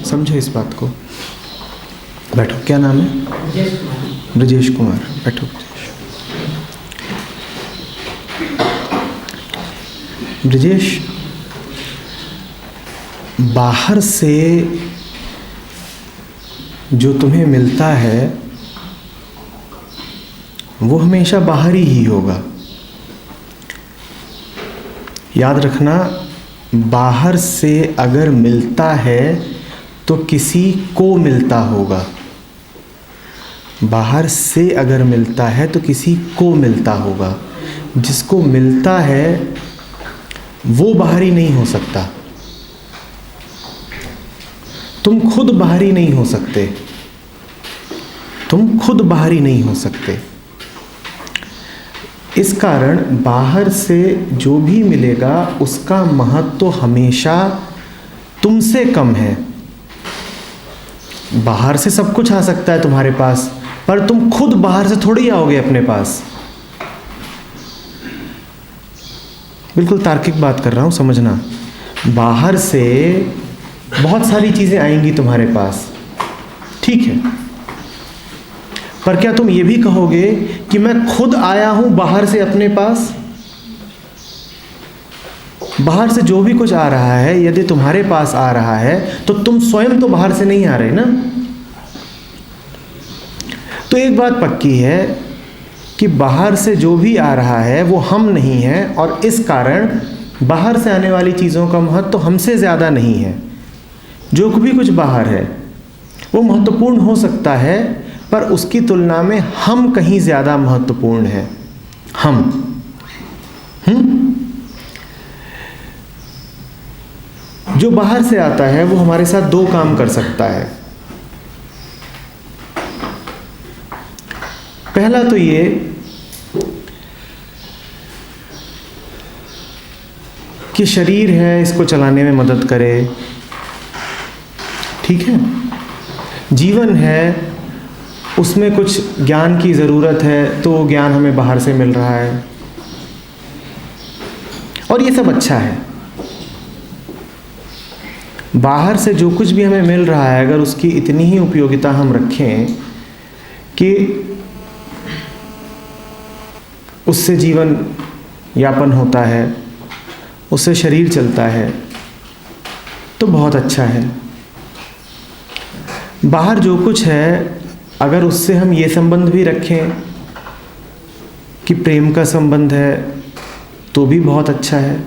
समझो इस बात को। बैठो, क्या नाम है? ब्रजेश कुमार। बैठो ब्रजेश। बाहर से जो तुम्हें मिलता है वो हमेशा बाहरी ही होगा। याद रखना, बाहर से अगर मिलता है तो किसी को मिलता होगा। बाहर से अगर मिलता है तो किसी को मिलता होगा। जिसको मिलता है वो बाहरी नहीं हो सकता। तुम खुद बाहरी नहीं हो सकते। तुम खुद बाहरी नहीं हो सकते। इस कारण बाहर से जो भी मिलेगा उसका महत्व तो हमेशा तुमसे कम है। बाहर से सब कुछ आ सकता है तुम्हारे पास, पर तुम खुद बाहर से थोड़ी आओगे अपने पास। बिल्कुल तार्किक बात कर रहा हूं, समझना। बाहर से बहुत सारी चीजें आएंगी तुम्हारे पास, ठीक है, पर क्या तुम ये भी कहोगे कि मैं खुद आया हूं बाहर से अपने पास? बाहर से जो भी कुछ आ रहा है यदि तुम्हारे पास आ रहा है तो तुम स्वयं तो बाहर से नहीं आ रहे ना। तो एक बात पक्की है कि बाहर से जो भी आ रहा है वो हम नहीं है, और इस कारण बाहर से आने वाली चीज़ों का महत्व तो हमसे ज़्यादा नहीं है। जो भी कुछ बाहर है वो महत्वपूर्ण हो सकता है, पर उसकी तुलना में हम कहीं ज़्यादा महत्वपूर्ण हैं। हम जो बाहर से आता है वो हमारे साथ दो काम कर सकता है। पहला तो ये कि शरीर है, इसको चलाने में मदद करे, ठीक है। जीवन है, उसमें कुछ ज्ञान की ज़रूरत है तो वो ज्ञान हमें बाहर से मिल रहा है, और ये सब अच्छा है। बाहर से जो कुछ भी हमें मिल रहा है अगर उसकी इतनी ही उपयोगिता हम रखें कि उससे जीवन यापन होता है, उससे शरीर चलता है, तो बहुत अच्छा है। बाहर जो कुछ है अगर उससे हम ये संबंध भी रखें कि प्रेम का संबंध है तो भी बहुत अच्छा है।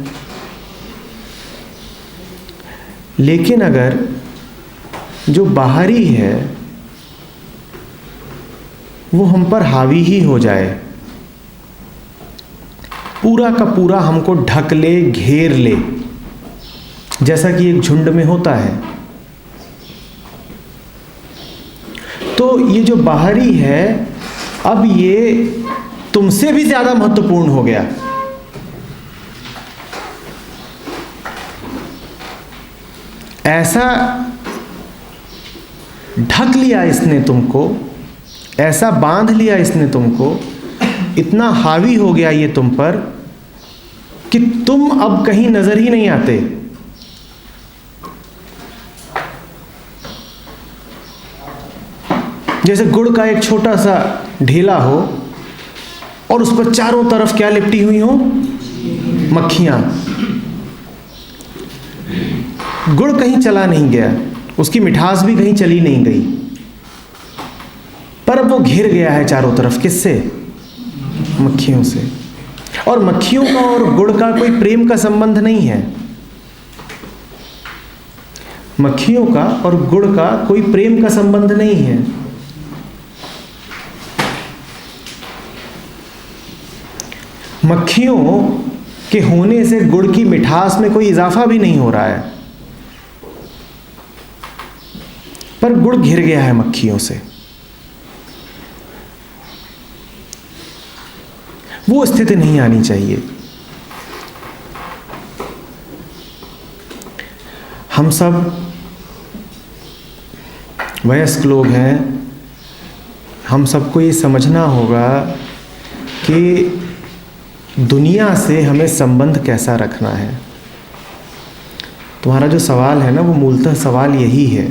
लेकिन अगर जो बाहरी है वो हम पर हावी ही हो जाए, पूरा का पूरा हमको ढक ले, घेर ले, जैसा कि एक झुंड में होता है, तो ये जो बाहरी है अब ये तुमसे भी ज़्यादा महत्वपूर्ण हो गया। ऐसा ढक लिया इसने तुमको, ऐसा बांध लिया इसने तुमको, इतना हावी हो गया ये तुम पर कि तुम अब कहीं नजर ही नहीं आते। जैसे गुड़ का एक छोटा सा ढेला हो और उस पर चारों तरफ क्या लिपटी हुई हो? मक्खियां। गुड़ कहीं चला नहीं गया, उसकी मिठास भी कहीं चली नहीं गई, पर अब वो घिर गया है चारों तरफ। किससे? मक्खियों से। और मक्खियों का और गुड़ का कोई प्रेम का संबंध नहीं है। मक्खियों का और गुड़ का कोई प्रेम का संबंध नहीं है। मक्खियों के होने से गुड़ की मिठास में कोई इजाफा भी नहीं हो रहा है, पर गुड़ घिर गया है मक्खियों से। वो स्थिति नहीं आनी चाहिए। हम सब वयस्क लोग हैं, हम सबको ये समझना होगा कि दुनिया से हमें संबंध कैसा रखना है। तुम्हारा जो सवाल है ना, वो मूलतः सवाल यही है।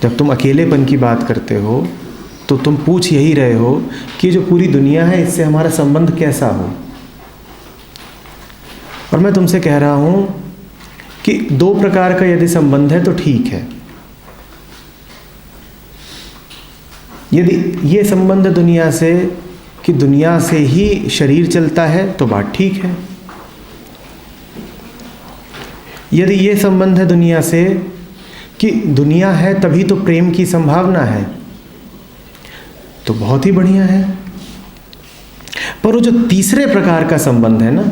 जब तुम अकेलेपन की बात करते हो तो तुम पूछ यही रहे हो कि जो पूरी दुनिया है इससे हमारा संबंध कैसा हो। और मैं तुमसे कह रहा हूँ कि दो प्रकार का यदि संबंध है तो ठीक है। यदि ये संबंध दुनिया से कि दुनिया से ही शरीर चलता है तो बात ठीक है। यदि ये संबंध है दुनिया से कि दुनिया है तभी तो प्रेम की संभावना है, तो बहुत ही बढ़िया है। पर वो जो तीसरे प्रकार का संबंध है ना,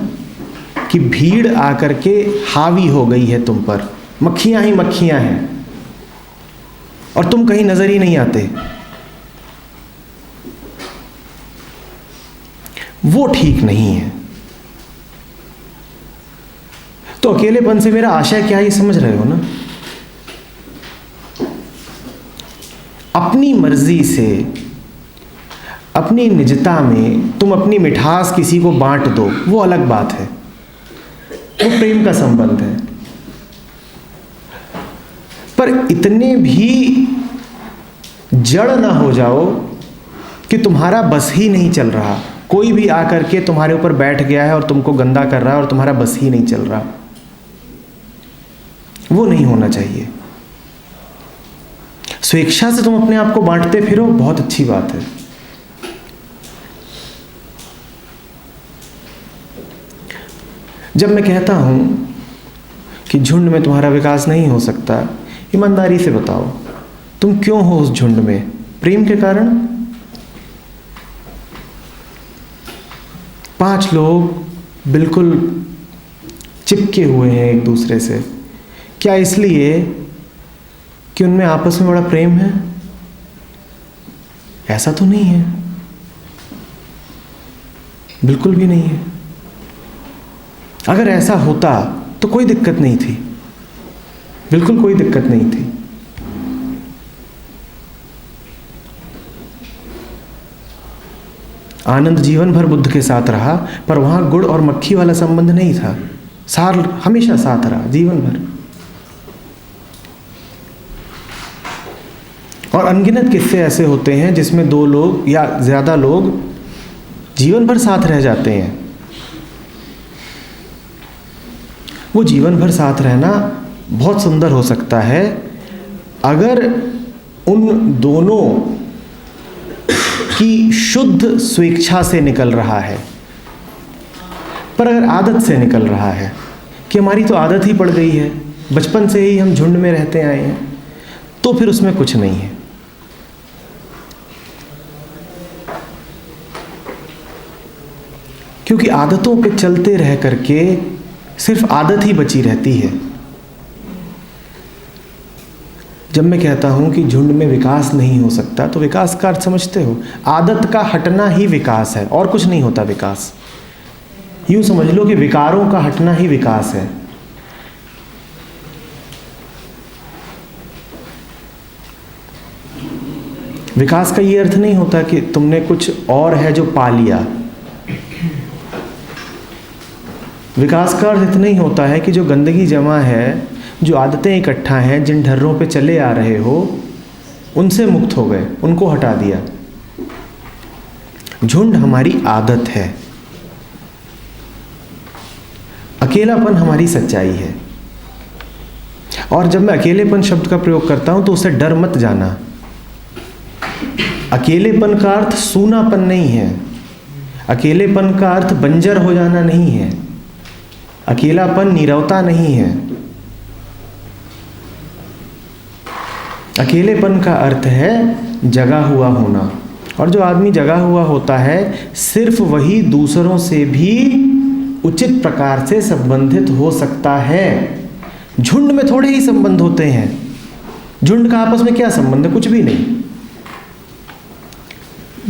कि भीड़ आकर के हावी हो गई है तुम पर, मक्खियां ही मक्खियां हैं और तुम कहीं नजर ही नहीं आते, वो ठीक नहीं है। तो अकेलेपन से मेरा आशय क्या है, ये समझ रहे हो ना? अपनी मर्जी से, अपनी निजता में तुम अपनी मिठास किसी को बांट दो, वो अलग बात है, वो प्रेम का संबंध है। पर इतने भी जड़ ना हो जाओ कि तुम्हारा बस ही नहीं चल रहा, कोई भी आकर के तुम्हारे ऊपर बैठ गया है और तुमको गंदा कर रहा है और तुम्हारा बस ही नहीं चल रहा, वो नहीं होना चाहिए। स्वेच्छा से तुम अपने आप को बांटते फिरो, बहुत अच्छी बात है। जब मैं कहता हूं कि झुंड में तुम्हारा विकास नहीं हो सकता, ईमानदारी से बताओ तुम क्यों हो उस झुंड में? प्रेम के कारण? 5 लोग बिल्कुल चिपके हुए हैं एक दूसरे से, क्या इसलिए कि उनमें आपस में बड़ा प्रेम है? ऐसा तो नहीं है, बिल्कुल भी नहीं है। अगर ऐसा होता तो कोई दिक्कत नहीं थी, बिल्कुल कोई दिक्कत नहीं थी। आनंद जीवन भर बुद्ध के साथ रहा, पर वहां गुड़ और मक्खी वाला संबंध नहीं था, सार हमेशा साथ रहा जीवन भर। और अनगिनत किस्से ऐसे होते हैं जिसमें 2 लोग या ज्यादा लोग जीवन भर साथ रह जाते हैं। वो जीवन भर साथ रहना बहुत सुंदर हो सकता है अगर उन दोनों की शुद्ध स्वेच्छा से निकल रहा है। पर अगर आदत से निकल रहा है कि हमारी तो आदत ही पड़ गई है, बचपन से ही हम झुंड में रहते आए हैं, तो फिर उसमें कुछ नहीं है। क्योंकि आदतों पे चलते रह करके सिर्फ आदत ही बची रहती है। जब मैं कहता हूं कि झुंड में विकास नहीं हो सकता, तो विकास का अर्थ समझते हो? आदत का हटना ही विकास है, और कुछ नहीं होता विकास। यूं समझ लो कि विकारों का हटना ही विकास है। विकास का ये अर्थ नहीं होता कि तुमने कुछ और है जो पा लिया। विकास का अर्थ इतना ही होता है कि जो गंदगी जमा है, जो आदतें इकट्ठा हैं, जिन ढर्रों पे चले आ रहे हो, उनसे मुक्त हो गए, उनको हटा दिया। झुंड हमारी आदत है, अकेलापन हमारी सच्चाई है। और जब मैं अकेलेपन शब्द का प्रयोग करता हूं तो उसे डर मत जाना। अकेलेपन का अर्थ सूनापन नहीं है, अकेलेपन का अर्थ बंजर हो जाना नहीं है, अकेलापन नीरवता नहीं है। अकेलेपन का अर्थ है जगा हुआ होना। और जो आदमी जगा हुआ होता है, सिर्फ वही दूसरों से भी उचित प्रकार से संबंधित हो सकता है। झुंड में थोड़े ही संबंध होते हैं। झुंड का आपस में क्या संबंध है? कुछ भी नहीं।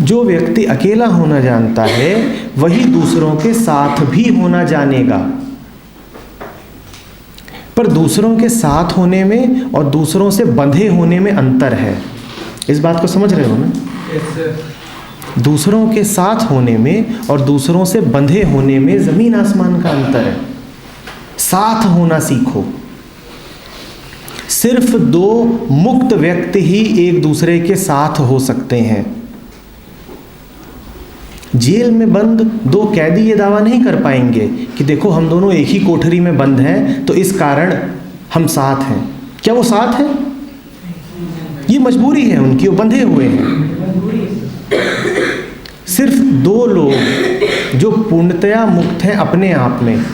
जो व्यक्ति अकेला होना जानता है, वही दूसरों के साथ भी होना जानेगा। पर दूसरों के साथ होने में और दूसरों से बंधे होने में अंतर है। इस बात को समझ रहे हो ना? दूसरों के साथ होने में और दूसरों से बंधे होने में जमीन आसमान का अंतर है। साथ होना सीखो। सिर्फ दो मुक्त व्यक्ति ही एक दूसरे के साथ हो सकते हैं। जेल में बंद दो कैदी ये दावा नहीं कर पाएंगे कि देखो हम दोनों एक ही कोठरी में बंद हैं तो इस कारण हम साथ हैं। क्या वो साथ हैं? ये मजबूरी है उनकी, वो बंधे हुए हैं। सिर्फ दो लोग जो पूर्णतया मुक्त हैं अपने आप में,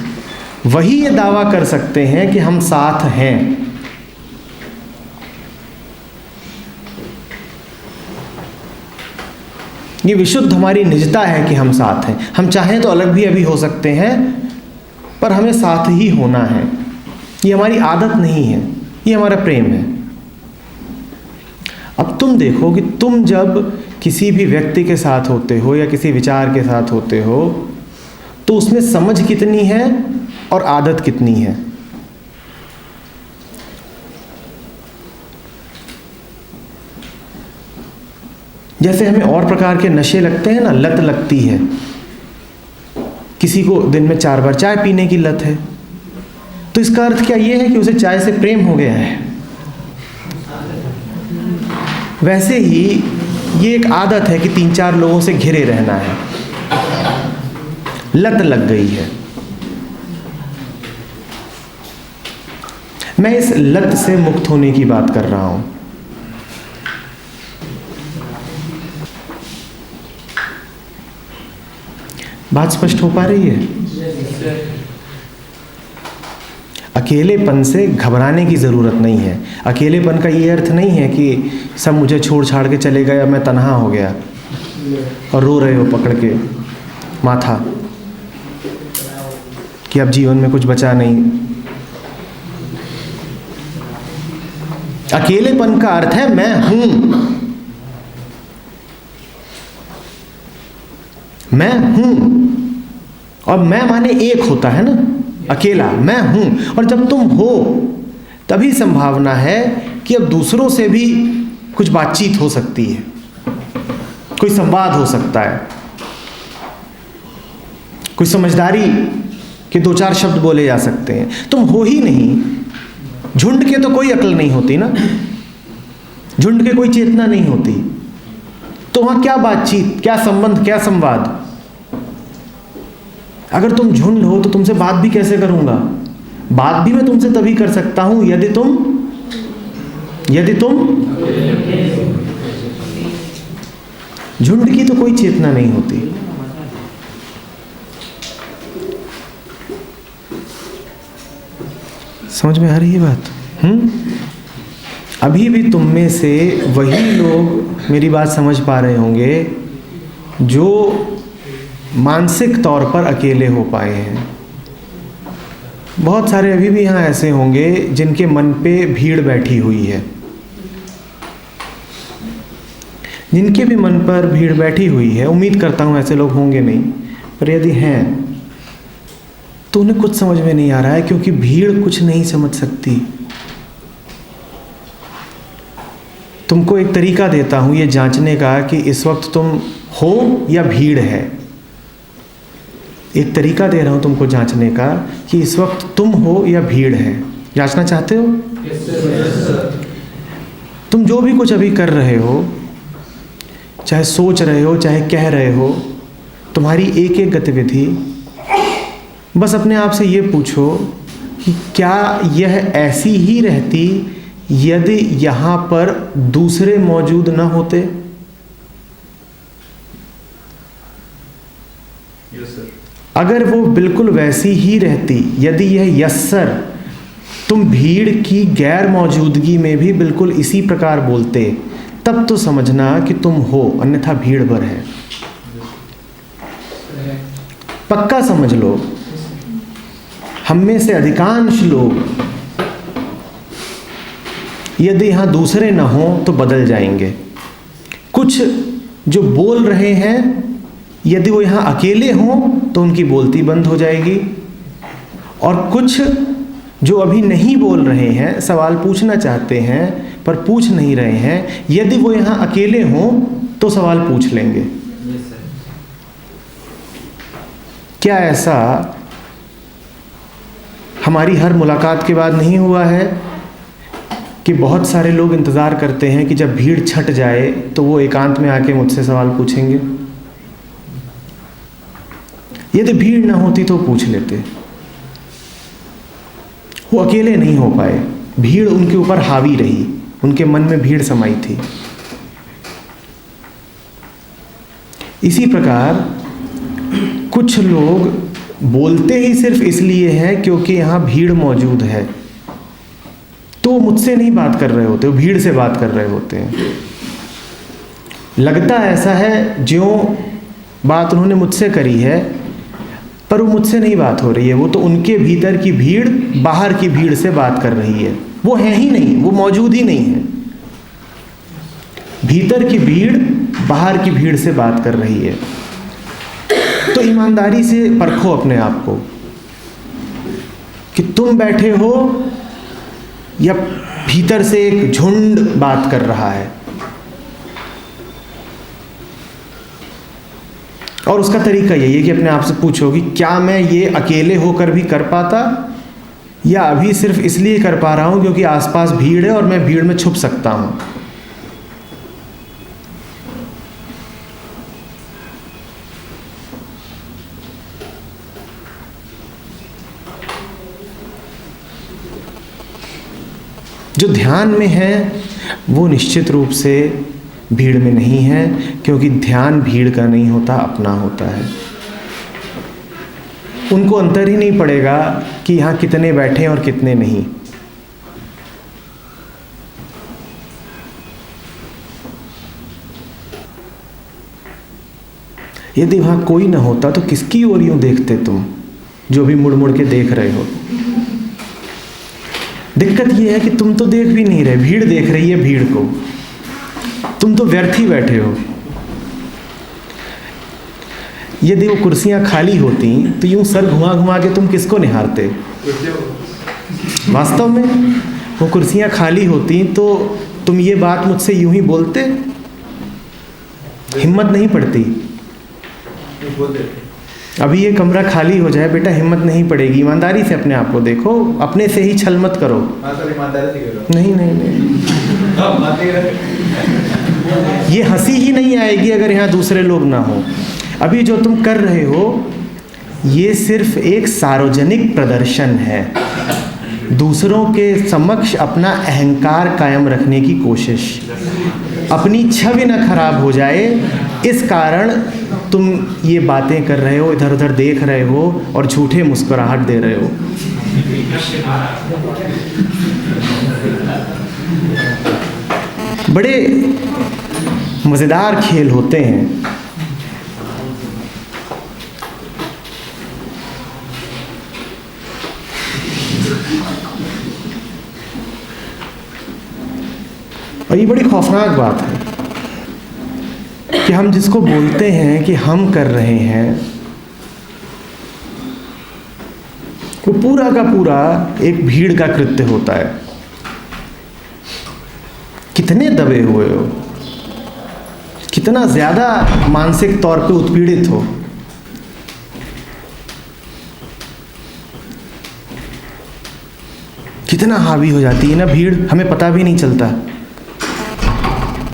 वही ये दावा कर सकते हैं कि हम साथ हैं। ये विशुद्ध हमारी निजता है कि हम साथ हैं। हम चाहें तो अलग भी अभी हो सकते हैं, पर हमें साथ ही होना है। ये हमारी आदत नहीं है, ये हमारा प्रेम है। अब तुम देखो कि तुम जब किसी भी व्यक्ति के साथ होते हो या किसी विचार के साथ होते हो तो उसमें समझ कितनी है और आदत कितनी है। जैसे हमें और प्रकार के नशे लगते हैं ना, लत लगती है। किसी को दिन में 4 बार चाय पीने की लत है, तो इसका अर्थ क्या ये है कि उसे चाय से प्रेम हो गया है? वैसे ही ये एक आदत है कि 3-4 लोगों से घिरे रहना है, लत लग गई है। मैं इस लत से मुक्त होने की बात कर रहा हूं। बात स्पष्ट हो पा रही है? अकेलेपन से घबराने की ज़रूरत नहीं है। अकेलेपन का ये अर्थ नहीं है कि सब मुझे छोड़ छाड़ के चले गए, मैं तन्हा हो गया और रो रहे हो पकड़ के माथा कि अब जीवन में कुछ बचा नहीं। अकेलेपन का अर्थ है मैं हूं, मैं हूं। और मैं माने एक होता है ना, अकेला मैं हूं। और जब तुम हो तभी संभावना है कि अब दूसरों से भी कुछ बातचीत हो सकती है, कोई संवाद हो सकता है, कोई समझदारी के 2-4 शब्द बोले जा सकते हैं। तुम हो ही नहीं। झुंड के तो कोई अक्ल नहीं होती ना, झुंड के कोई चेतना नहीं होती, तो वहां क्या बातचीत, क्या संबंध, क्या संवाद? अगर तुम झुंड हो तो तुमसे बात भी कैसे करूंगा? बात भी मैं तुमसे तभी कर सकता हूं यदि तुम झुंड की तो कोई चेतना नहीं होती। समझ में आ रही है बात? अभी भी तुम में से वही लोग मेरी बात समझ पा रहे होंगे जो मानसिक तौर पर अकेले हो पाए हैं। बहुत सारे अभी भी यहाँ ऐसे होंगे जिनके मन पे भीड़ बैठी हुई है। जिनके भी मन पर भीड़ बैठी हुई है, उम्मीद करता हूँ ऐसे लोग होंगे नहीं, पर यदि हैं तो उन्हें कुछ समझ में नहीं आ रहा है, क्योंकि भीड़ कुछ नहीं समझ सकती। तुमको एक तरीका देता हूँ ये जांचने का कि इस वक्त तुम हो या भीड़ है। एक तरीका दे रहा हूँ तुमको जांचने का कि इस वक्त तुम हो या भीड़ है। जांचना चाहते हो? तुम जो भी कुछ अभी कर रहे हो, चाहे सोच रहे हो चाहे कह रहे हो, तुम्हारी एक एक गतिविधि, बस अपने आप से ये पूछो कि क्या यह ऐसी ही रहती यदि यहाँ पर दूसरे मौजूद न होते? अगर वो बिल्कुल वैसी ही रहती यदि यह यस्सर तुम भीड़ की गैर मौजूदगी में भी बिल्कुल इसी प्रकार बोलते, तब तो समझना कि तुम हो, अन्यथा भीड़ भर है। पक्का समझ लो, हम में से अधिकांश लोग यदि यहाँ दूसरे न हो तो बदल जाएंगे। कुछ जो बोल रहे हैं यदि वो यहाँ अकेले हों तो उनकी बोलती बंद हो जाएगी, और कुछ जो अभी नहीं बोल रहे हैं, सवाल पूछना चाहते हैं पर पूछ नहीं रहे हैं, यदि वो यहाँ अकेले हों तो सवाल पूछ लेंगे। क्या ऐसा हमारी हर मुलाकात के बाद नहीं हुआ है कि बहुत सारे लोग इंतज़ार करते हैं कि जब भीड़ छट जाए तो वो एकांत में आके मुझसे सवाल पूछेंगे? यदि भीड़ ना होती तो पूछ लेते। वो अकेले नहीं हो पाए, भीड़ उनके ऊपर हावी रही, उनके मन में भीड़ समाई थी। इसी प्रकार कुछ लोग बोलते ही सिर्फ इसलिए हैं क्योंकि यहाँ भीड़ मौजूद है, तो वो मुझसे नहीं बात कर रहे होते, वो भीड़ से बात कर रहे होते हैं। लगता ऐसा है ज्यों बात उन्होंने मुझसे करी है, पर वो मुझसे नहीं बात हो रही है, वो तो उनके भीतर की भीड़ बाहर की भीड़ से बात कर रही है। वो है ही नहीं, वो मौजूद ही नहीं है। भीतर की भीड़ बाहर की भीड़ से बात कर रही है। तो ईमानदारी से परखो अपने आप को कि तुम बैठे हो या भीतर से एक झुंड बात कर रहा है। और उसका तरीका यही है कि अपने आप से पूछो कि क्या मैं ये अकेले होकर भी कर पाता, या अभी सिर्फ इसलिए कर पा रहा हूं क्योंकि आसपास भीड़ है और मैं भीड़ में छुप सकता हूं। जो ध्यान में है वो निश्चित रूप से भीड़ में नहीं है, क्योंकि ध्यान भीड़ का नहीं होता, अपना होता है। उनको अंतर ही नहीं पड़ेगा कि यहाँ कितने बैठे हैं और कितने नहीं। यदि वहाँ कोई ना होता तो किसकी ओर यूं देखते तुम, जो भी मुड़ मुड़ के देख रहे हो? दिक्कत यह है कि तुम तो देख भी नहीं रहे, भीड़ देख रही है भीड़ को, तुम तो व्यर्थ ही बैठे हो। यदि वो कुर्सियां खाली होती तो यूं सर घुमा घुमा के तुम किसको निहारते? वास्तव में वो कुर्सियां खाली होती तो तुम ये बात मुझसे यूं ही बोलते? हिम्मत नहीं पड़ती। अभी ये कमरा खाली हो जाए बेटा, हिम्मत नहीं पड़ेगी। ईमानदारी से अपने आप को देखो, अपने से ही छल मत करो। नहीं नहीं नहीं, ये हंसी ही नहीं आएगी अगर यहाँ दूसरे लोग ना हो। अभी जो तुम कर रहे हो ये सिर्फ एक सार्वजनिक प्रदर्शन है, दूसरों के समक्ष अपना अहंकार कायम रखने की कोशिश। अपनी छवि न खराब हो जाए इस कारण तुम ये बातें कर रहे हो, इधर उधर देख रहे हो और झूठे मुस्कुराहट दे रहे हो। बड़े मज़ेदार खेल होते हैं। और ये बड़ी खौफनाक बात है कि हम जिसको बोलते हैं कि हम कर रहे हैं वो पूरा का पूरा एक भीड़ का कृत्य होता है। कितने दबे हुए हो, कितना ज़्यादा मानसिक तौर पे उत्पीड़ित हो। कितना हावी हो जाती है ना भीड़, हमें पता भी नहीं चलता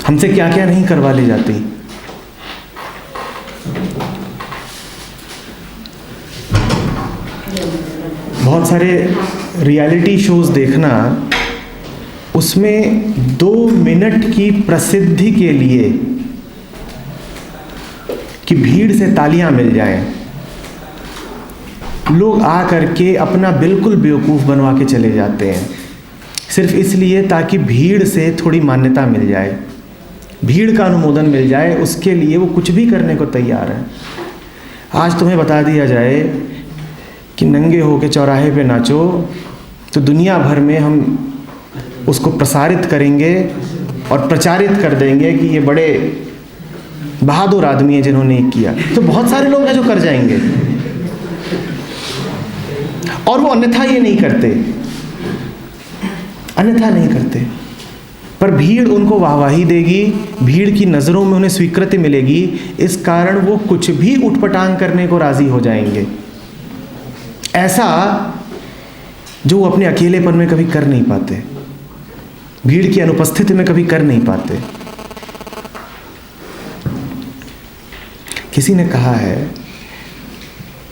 हमसे क्या क्या नहीं करवा ले जाती। बहुत सारे रियलिटी शोज देखना, उसमें 2 मिनट की प्रसिद्धि के लिए कि भीड़ से तालियां मिल जाएं, लोग आ करके अपना बिल्कुल बेवकूफ़ बनवा के चले जाते हैं, सिर्फ इसलिए ताकि भीड़ से थोड़ी मान्यता मिल जाए, भीड़ का अनुमोदन मिल जाए। उसके लिए वो कुछ भी करने को तैयार है। आज तुम्हें बता दिया जाए कि नंगे होके चौराहे पे नाचो, तो दुनिया भर में हम उसको प्रसारित करेंगे और प्रचारित कर देंगे कि ये बड़े बहादुर आदमी है जिन्होंने ये किया। तो बहुत सारे लोग हैं जो कर जाएंगे और वो अन्यथा ये नहीं करते, अन्यथा नहीं करते, पर भीड़ उनको वाहवाही देगी, भीड़ की नज़रों में उन्हें स्वीकृति मिलेगी, इस कारण वो कुछ भी उठपटांग करने को राज़ी हो जाएंगे। ऐसा जो वो अपने अकेलेपन में कभी कर नहीं पाते, भीड़ की अनुपस्थिति में कभी कर नहीं पाते। किसी ने कहा है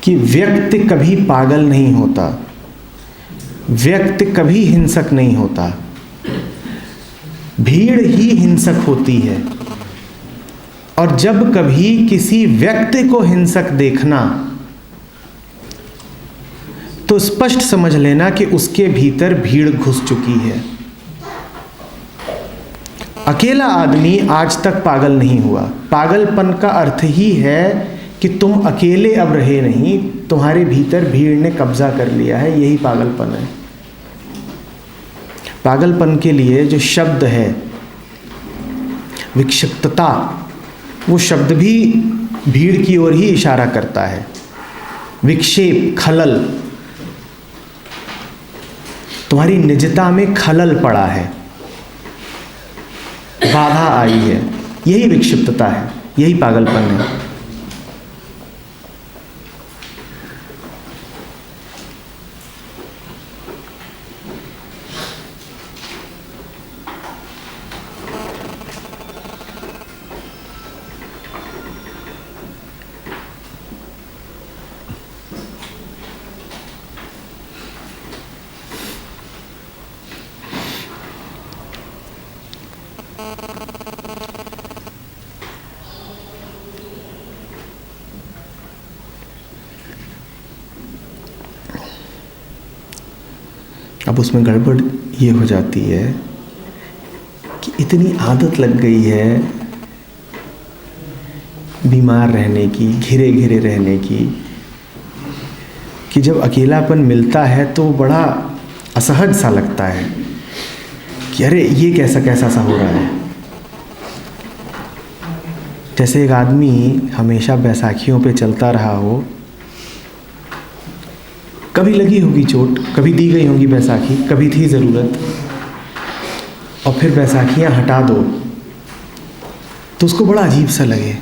कि व्यक्ति कभी पागल नहीं होता, व्यक्ति कभी हिंसक नहीं होता, भीड़ ही हिंसक होती है। और जब कभी किसी व्यक्ति को हिंसक देखना तो स्पष्ट समझ लेना कि उसके भीतर भीड़ घुस चुकी है। अकेला आदमी आज तक पागल नहीं हुआ। पागलपन का अर्थ ही है कि तुम अकेले अब रहे नहीं, तुम्हारे भीतर भीड़ ने कब्जा कर लिया है, यही पागलपन है। पागलपन के लिए जो शब्द है विक्षिप्तता, वो शब्द भी भीड़ की ओर ही इशारा करता है। विक्षेप, खलल, तुम्हारी निजता में खलल पड़ा है, बाधा आई है, यही विक्षिप्तता है, यही पागलपन है। अब उसमें गड़बड़ ये हो जाती है कि इतनी आदत लग गई है बीमार रहने की, घिरे घिरे रहने की, कि जब अकेलापन मिलता है तो बड़ा असहज सा लगता है कि अरे ये कैसा कैसा सा हो रहा है। जैसे एक आदमी हमेशा बैसाखियों पे चलता रहा हो, कभी लगी होगी चोट, कभी दी गई होगी बैसाखी, कभी थी ज़रूरत, और फिर बैसाखियाँ हटा दो तो उसको बड़ा अजीब सा लगे।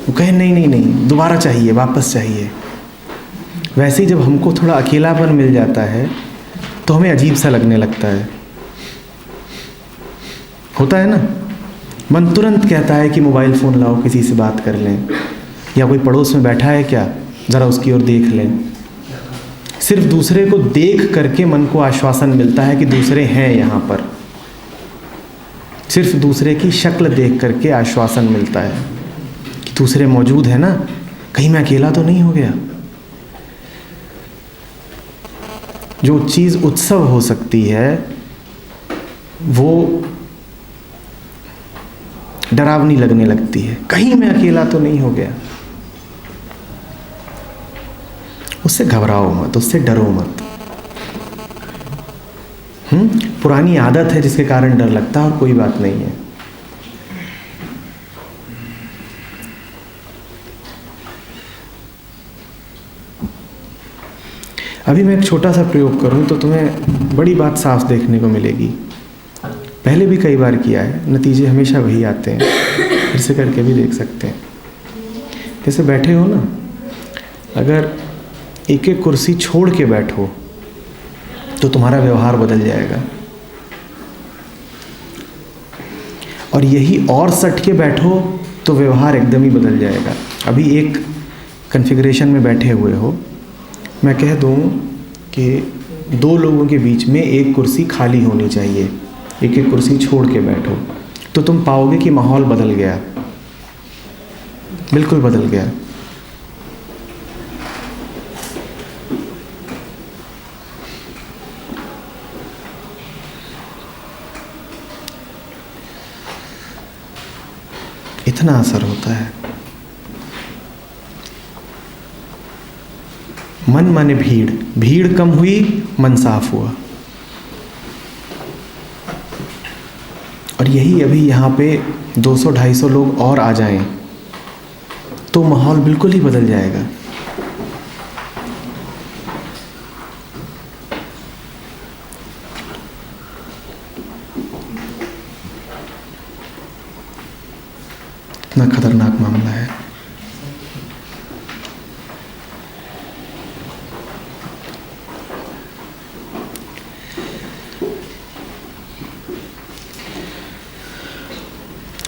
वो कहे नहीं नहीं नहीं, दोबारा चाहिए, वापस चाहिए। वैसे ही जब हमको थोड़ा अकेलापन मिल जाता है तो हमें अजीब सा लगने लगता है। होता है ना, मन तुरंत कहता है कि मोबाइल फ़ोन लाओ, किसी से बात कर लें, या कोई पड़ोस में बैठा है क्या, ज़रा उसकी ओर देख लें। सिर्फ दूसरे को देख करके मन को आश्वासन मिलता है कि दूसरे हैं यहाँ पर। सिर्फ दूसरे की शक्ल देख करके आश्वासन मिलता है कि दूसरे मौजूद है ना, कहीं मैं अकेला तो नहीं हो गया। जो चीज़ उत्सव हो सकती है वो डरावनी लगने लगती है, कहीं मैं अकेला तो नहीं हो गया। उससे घबराओ मत, उससे डरो मत। पुरानी आदत है जिसके कारण डर लगता है, और कोई बात नहीं है। अभी मैं एक छोटा सा प्रयोग करूं तो तुम्हें बड़ी बात साफ देखने को मिलेगी। पहले भी कई बार किया है, नतीजे हमेशा वही आते हैं। फिर से करके भी देख सकते हैं। जैसे बैठे हो ना, अगर एक एक कुर्सी छोड़ के बैठो तो तुम्हारा व्यवहार बदल जाएगा, और यही और सट के बैठो तो व्यवहार एकदम ही बदल जाएगा। अभी एक कॉन्फ़िगरेशन में बैठे हुए हो, मैं कह दूं कि दो लोगों के बीच में एक कुर्सी खाली होनी चाहिए, एक एक कुर्सी छोड़ के बैठो, तो तुम पाओगे कि माहौल बदल गया, बिल्कुल बदल गया। इतना असर होता है। मन माने भीड़, भीड़ कम हुई, मन साफ हुआ। और यही अभी यहाँ पे 200-250 लोग और आ जाएं तो माहौल बिल्कुल ही बदल जाएगा। इतना खतरनाक मामला है।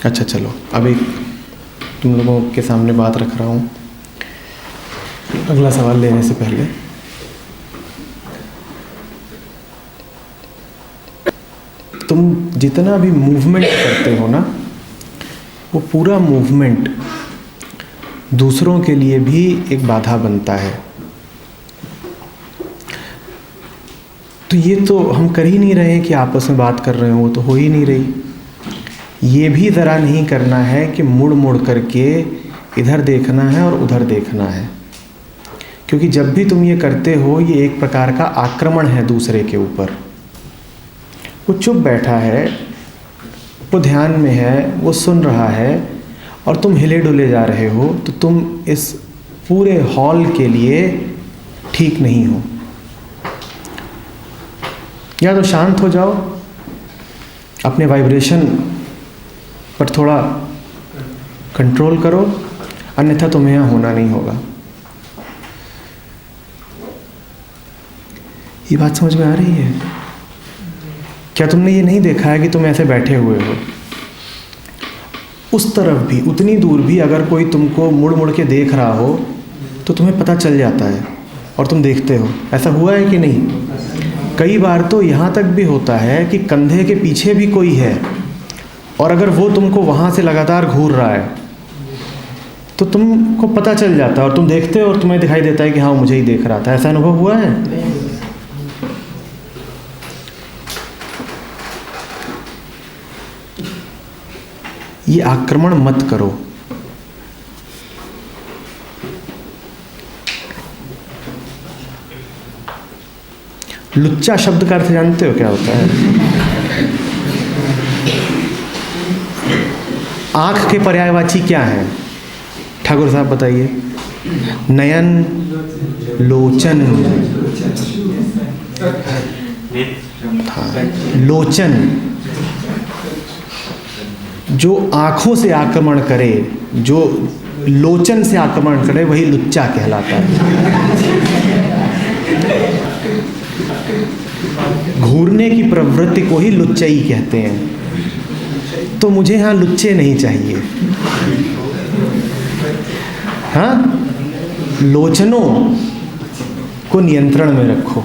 अच्छा चलो, अभी तुम लोगों के सामने बात रख रहा हूँ। अगला सवाल लेने से पहले तुम जितना भी मूवमेंट करते हो ना, वो पूरा मूवमेंट दूसरों के लिए भी एक बाधा बनता है। तो ये तो हम कर ही नहीं रहे हैं कि आपस में बात कर रहे हो, वो तो हो ही नहीं रही। ये भी ज़रा नहीं करना है कि मुड़ मुड़ करके इधर देखना है और उधर देखना है, क्योंकि जब भी तुम ये करते हो, ये एक प्रकार का आक्रमण है दूसरे के ऊपर। वो चुप बैठा है, वो ध्यान में है, वो सुन रहा है, और तुम हिले डुले जा रहे हो, तो तुम इस पूरे हॉल के लिए ठीक नहीं हो। या तो शांत हो जाओ, अपने वाइब्रेशन पर थोड़ा कंट्रोल करो, अन्यथा तुम्हें यहाँ होना नहीं होगा। ये बात समझ में आ रही है? क्या तुमने ये नहीं देखा है कि तुम ऐसे बैठे हुए हो, उस तरफ भी, उतनी दूर भी अगर कोई तुमको मुड़ मुड़ के देख रहा हो तो तुम्हें पता चल जाता है और तुम देखते हो। ऐसा हुआ है कि नहीं? कई बार तो यहाँ तक भी होता है कि कंधे के पीछे भी कोई है, और अगर वो तुमको वहाँ से लगातार घूर रहा है तो तुमको पता चल जाता है और तुम देखते हो और तुम्हें दिखाई देता है कि हाँ, मुझे ही देख रहा था। ऐसा अनुभव हुआ है? ये आक्रमण मत करो। लुच्चा शब्द का अर्थ जानते हो क्या होता है? आंख के पर्यायवाची क्या है? ठाकुर साहब बताइए। नयन, लोचन। लोचन जो आँखों से आक्रमण करे, जो लोचन से आक्रमण करे, वही लुच्चा कहलाता है। घूरने की प्रवृत्ति को ही लुच्चाई कहते हैं। तो मुझे यहाँ लुच्चे नहीं चाहिए। हाँ, लोचनों को नियंत्रण में रखो।